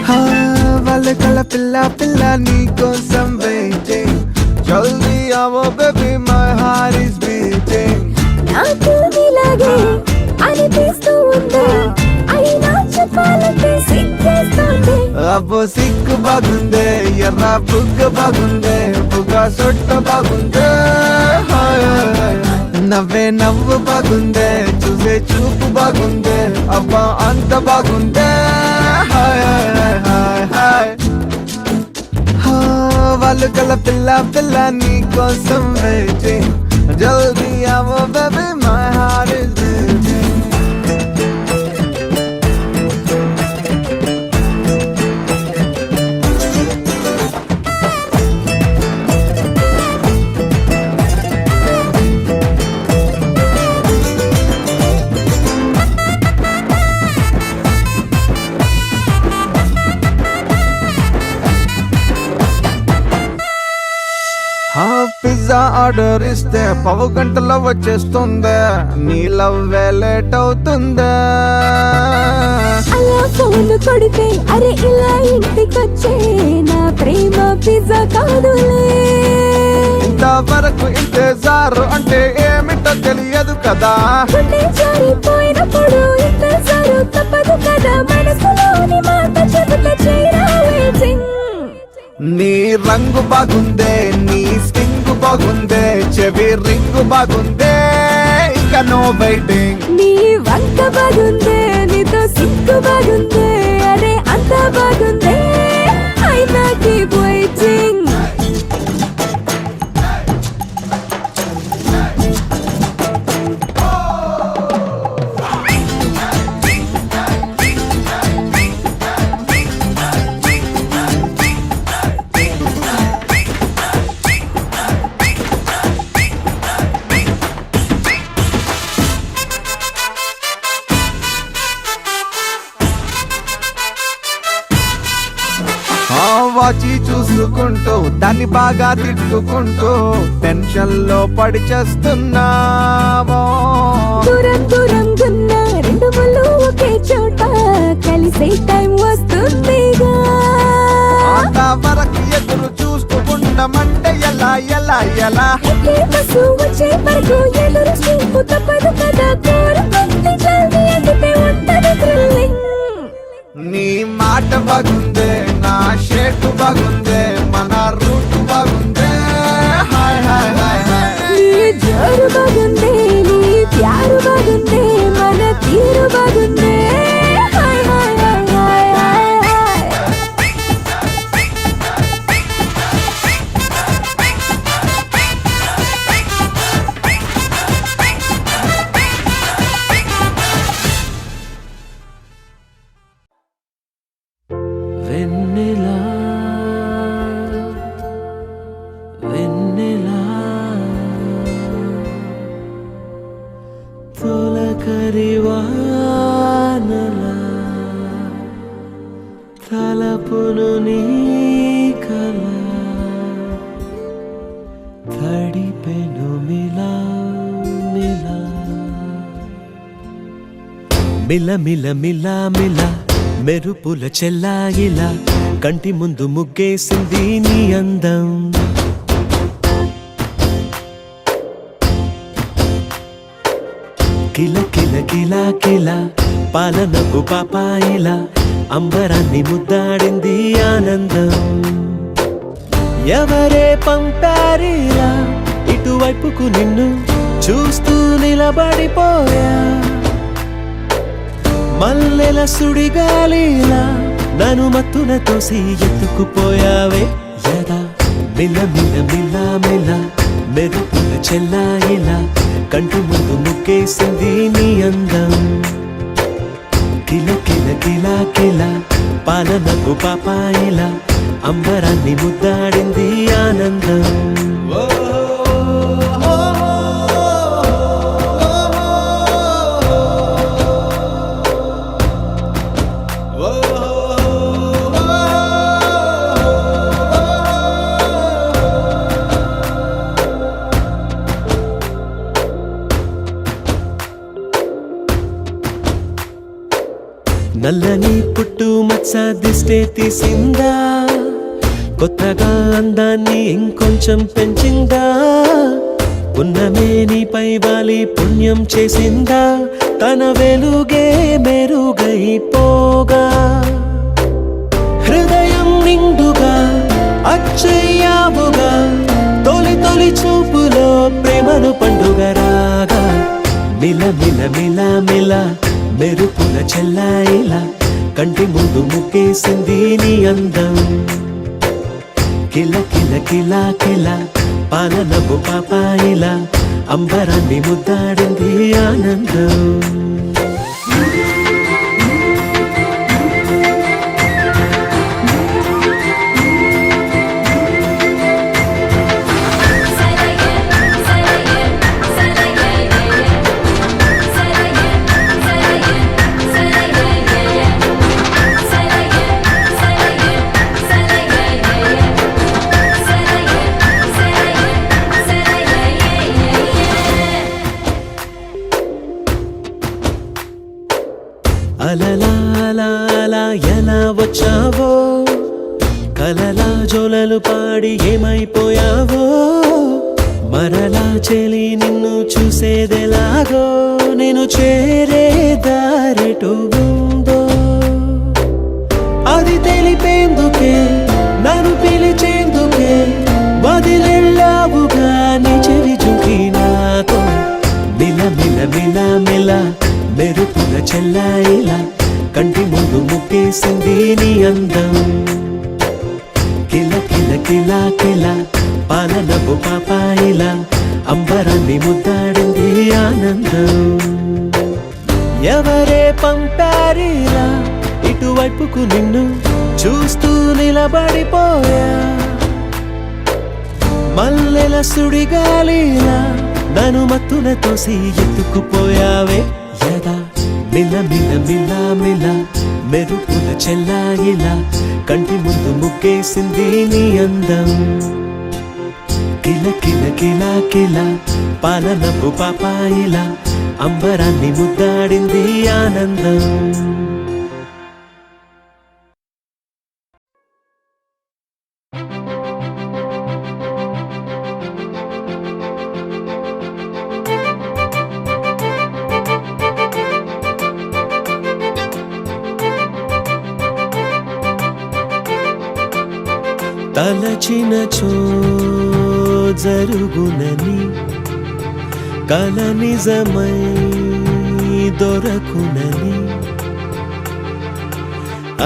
వాళ్ళ పిల్ల పిల్ల నీ కోసం వెయిటింగ్ జల్దీ అవో baby my heart is beating నాకు నీలాగే అనిపిస్తూ ఉంది అయినా చెప్పాలంటే సిగ్గేస్తుంది అబ్బో సిగ్గు బాగుందే ఎర్ర బుగ్గ బాగుందే బుగ్గ సొట్ట బాగుందే నవ్వే నవ్వు బాగుందే చూసే చూపు బాగుందే అబ్బా అంత బాగుందే వాళ్ళు పిల్ల పిల్ల నీ కోసం వెయిటింగ్ జల్దీ అవో baby my heart is beating pizza order ఇస్తే పావు గంటలో వచ్చేస్తుందే నీ లవ్ లేట్ అవుతుందే అలా ఫోన్ కొడితే అరే ఇలా ఇంటికొచ్చే నా ప్రేమ పిజ్జా కాదులే ఇంతవరకు ఇంతజారు అంటే ఏమిటో తెలియదు కదా గుండె జారిపోయినప్పుడు ఇంతజారు తప్పదు కదా మనసులోని మాట చెబుతా చేయరా వెయిటింగ్ నీ రంగు బాగుందే నీ స్టింగ్ బాగుందే చెవి రింగు బాగుందే ఇంకా నో వెయిటింగ్ నీ వంక బాగుందే నీతో సిగ్గు బాగుందే అరే అంత బాగుందే అయినా కీప్ వెయిటింగ్ వాచి చూసుకుంటూ దాన్ని బాగా తిట్టుకుంటూ టెన్షన్ లో పడి చేస్తున్నావో దూరం దూరం గున్న రెండు ముళ్ళు ఒకే చోట కలిసే టైం వస్తుందిగా వరకు ఎదురు చూస్తూ ఉండమంటే ఎలా ఎలా ఎలా ఎక్కే బస్సు వచ్చే వరకు ఎదురు చూపు తప్పదు కదా కోరుకుంటే జల్దీ ఎగితే ఉంటది థ్రిల్లింగ్ నీ మాట బాగుందే నా షేటు బాగుందే మన రూట్ బాగుందే హాయ్ హాయ్ హాయ్ హాయ్ నీ జోరు బాగుందే నీ ప్యారు బాగుందే మన తీరు బాగుందే హాయ్ హాయ్ హాయ్ హాయ్ హాయ్ హాయ్ వెన్నెలా వెన్నెలా తొలకరి వానలా తలపును నీ కల తడిపెను మిలా మిలా మిల మిల మిల మిల మెరుపుల చెల్లాయిలా కంటి ముందు ముగ్గేసింది నీ అందం కిల కిల కిల కిల పాలనకు పాపాయిలా అంబరాన్ని ముద్దాడింది ఆనందం ఎవరే పంపారిలా ఇటువైపుకు నిన్ను చూస్తూ నిలబడిపోయా మల్లెల సుడిగాలిలా నన్ను మత్తున తోసి ఎత్తుకుపోయావే యదా మిల మిల మిల మిల మెరుపుల చెల్లాయిలా కంటి ముందు ముగ్గేసింది నీ అందం కిల కిల కిల కిల పాలనకు పాపాయిలా అంబరాన్ని ముద్దాడింది ఆనందం నల్లని పుట్టు సాధిస్తే తీసిందా, కొత్తగా అందాన్ని ఇంకొంచెం పెంచిందా, ఉన్నమే నీపై వాలి పుణ్యం చేసిందా, తన వెలుగే మెరుగైపోగా హృదయం నిండుగా అచ్చయ్యావుగా, తొలి తొలి చూపులో ప్రేమను పండుగ రాగా, మిల మిల మిల మిల మెరుపుల చెల్లాయిలా కంటి ముందు ముక్కేసింది నీ అందం, కిల కిల కిల కిల పాలనపు పాపాయిలా అంబరాన్ని ముద్దాడింది ఆనందం. అలలా అలా అలా ఎలా వచ్చావో, కలలా జోలలు పాడి ఏమైపోయావో, మరలా చెలి నిన్ను చూసేదెలాగో, నేను చేరే దారెటు ఉందో అది తెలిపేందుకే నన్ను పిలిచేందుకే వదిలెళ్ళావుగా నీ చెవి చుంకి నాతో, మిల మిల మిల మిల మెరుపుల చెల్లాయిలా కంటి ముందు ముక్కేసింది నీ అందం, కిల కిల కిల కిల పాలనపు పాపాయిలా అంబరాన్ని ముద్దాడింది ఆనందం. ఎవరే పంపారిలా ఇటువైపుకు నిన్ను చూస్తూ నిలబడిపోయా, మల్లెల సుడిగాలిలా నన్ను మత్తున తోసి ఎత్తుకుపోయావే యదా, మిల మిల మిల మిల మెరుపుల చెల్లాయిలా కంటి ముందు ముక్కేసింది నీ అందం, కిల కిల కిల కిల పాలనపు పాపాయిలా అంబరాన్ని ముద్దాడింది ఆనందం. తలచినచో జరుగునని కల నిజమై దొరకునని,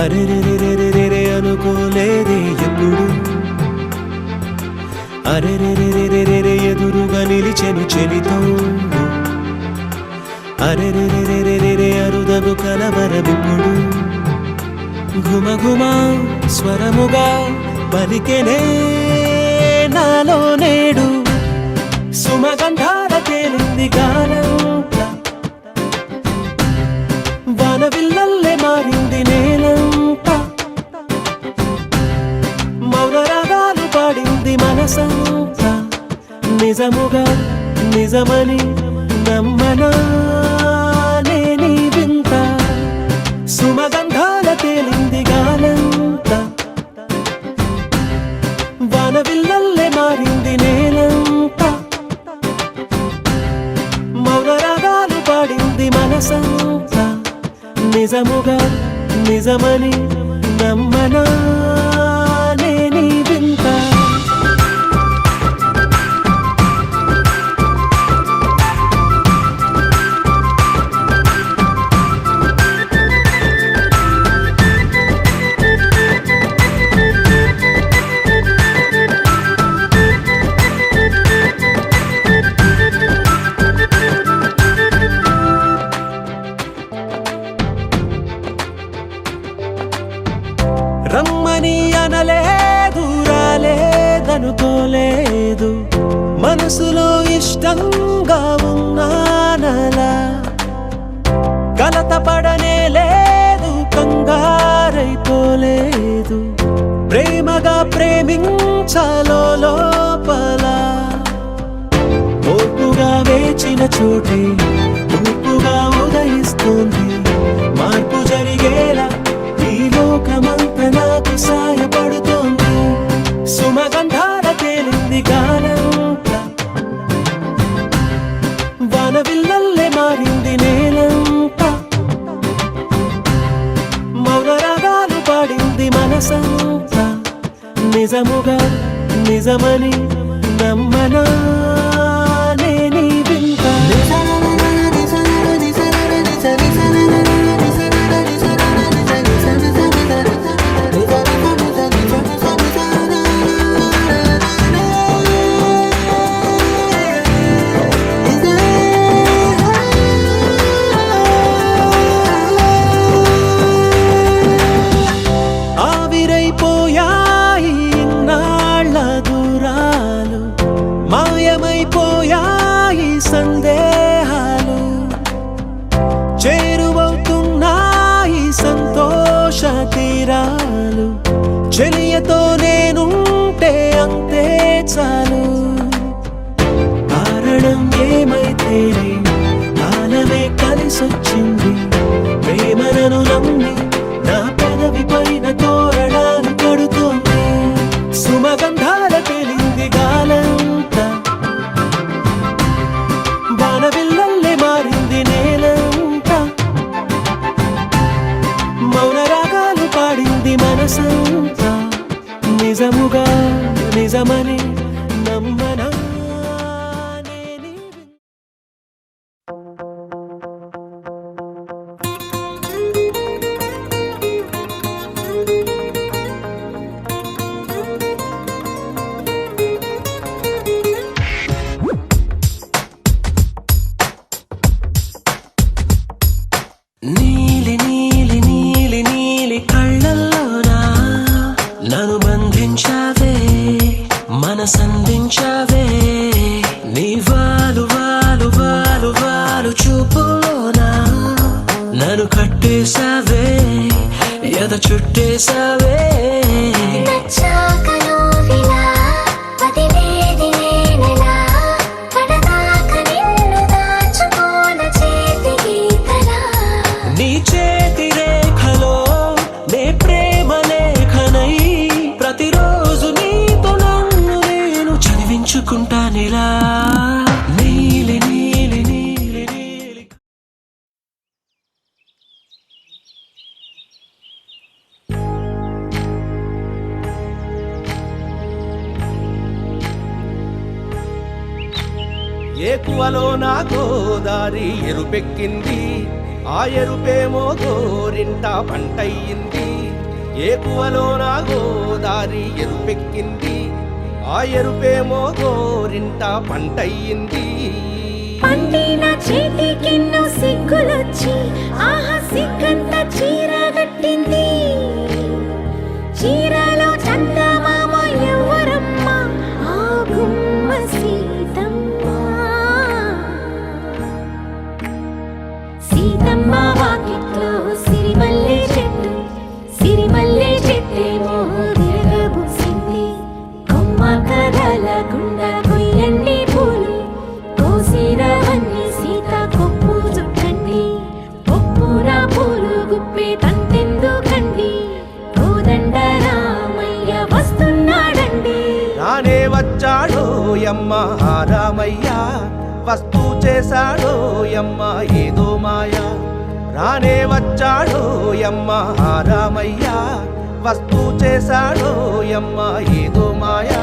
అరెరెరెరెరెరె అనుకోలేదే ఎప్పుడు, అరెరెరెరెరెరె ఎదురుగా నిలిచెను చెలితోండు, అరెరెరెరెరెరె అరుదగు కలవరమిప్పుడు, ఘుమ ఘుమ స్వరముగా పలికెనే నాలో నేడు, సుమగంధాల తేలింది గానంతా, వానవిల్లల్లే మారింది నేలంతా, మౌన రాగాలు పాడింది మనసంతా, నిజముగా నిజమని నమ్మనా నీ వింత, సుమగంధాల తేలింది గానంతా, వానవిల్లల్లే మారింది నేలంతా, మౌన రాగాలు పాడింది మనసంతా, నిజముగా నిజమని నమ్మనా నీ వింత. రమ్మని అనలేదు రాలేదనుకోలేదు, మనసులో ఇష్టంగా ఉన్నానలా, కలత పడనే లేదు కంగారైపోలేదు, ప్రేమగా ప్రేమించాలో లోపల, ఓర్పుగా వేచిన చోటే తూర్పుగా ఉదయిస్తుంది, మార్పు జరిగేలా ఈ లోకం నాకు సాయపడుతోంది. సుమగంధాల తేలింది గానంతా, వానవిల్లల్లే మారింది నేలంతా. మౌన రాగాలు పాడింది మనసంతా. నిజముగా నిజమని నమ్మనా నేనీ వింత. ఆవిరైపోయాయి ఇన్నాళ్ళ దూరాలు, మాయమైపోయాయి సందేహాలు, చేరువవుతున్నాయి సంతోష తీరాలు. చెలియతో నేనుంటే అంతే చాలు. కారణం ఏమైతేనే కాలమే కలిసొచ్చింది. ప్రేమను నమ్మి నా పెదవి పైన తోరణాలు కడుతోంది. సుమగంధాల తేలింది గాలంతా, వానవిల్లల్లే మారింది నేలంతా. మౌన రాగాలు పాడింది మనసంతా. నిజముగా నిజమని నమ్మనా నేనీ వింత. నీలి నీలి నీలి నీలి కళ్ళల్లోనా నన్ను బంధించావే, మనసందించావే. నీ వాలు వాలు వాలు వాలు చూపులోనా నన్ను కట్టేశావే, ఎద చుట్టేశావే. నీ చేతి రేఖలో నే ప్రేమ లేఖనై ప్రతిరోజు నీతో నన్ను నేను చదివించుకుంటానిలా. నీలి నీలి నీలి నీలి. ఏకువలో నా గోదారి ఎరుపెక్కింది, ఆ ఎరుపేమో గోరింట పంటయ్యింది. ఏకువలో నా గోదారి ఎరుపెక్కింది, ఆ ఎరుపేమో గోరింట పంటయ్యింది. పండిన చేతికెన్నో సిగ్గులొచ్చి ఆహా సిగ్గంత చీరగట్టింది. చీరలో చందమామ ఎవరమ్మ, ఆ గుమ్మ సీతమ్మ. సీతమ్మ వాకిట్లో సిరిమల్లె చెట్టు, సిరిమల్లె చెట్టేమో విరగబూసింది. కొమ్మ కదలకుండా కొయ్యండి పూలు, కోసిరవన్నీ సీత కొప్పు చుట్టండి. కొప్పున పూలు గుప్పే తంతెందుకండి, కోదండ రామయ్య వస్తున్నాడండి. రానే వచ్చాడో యమ్మ రామయ్య, వస్తూ చేశాడో యమ్మ ఏదో మాయా. రానే వచ్చాడో యమ్మ రామయ్య, వస్తూ చేశాడో యమ్మ ఏదో మాయా.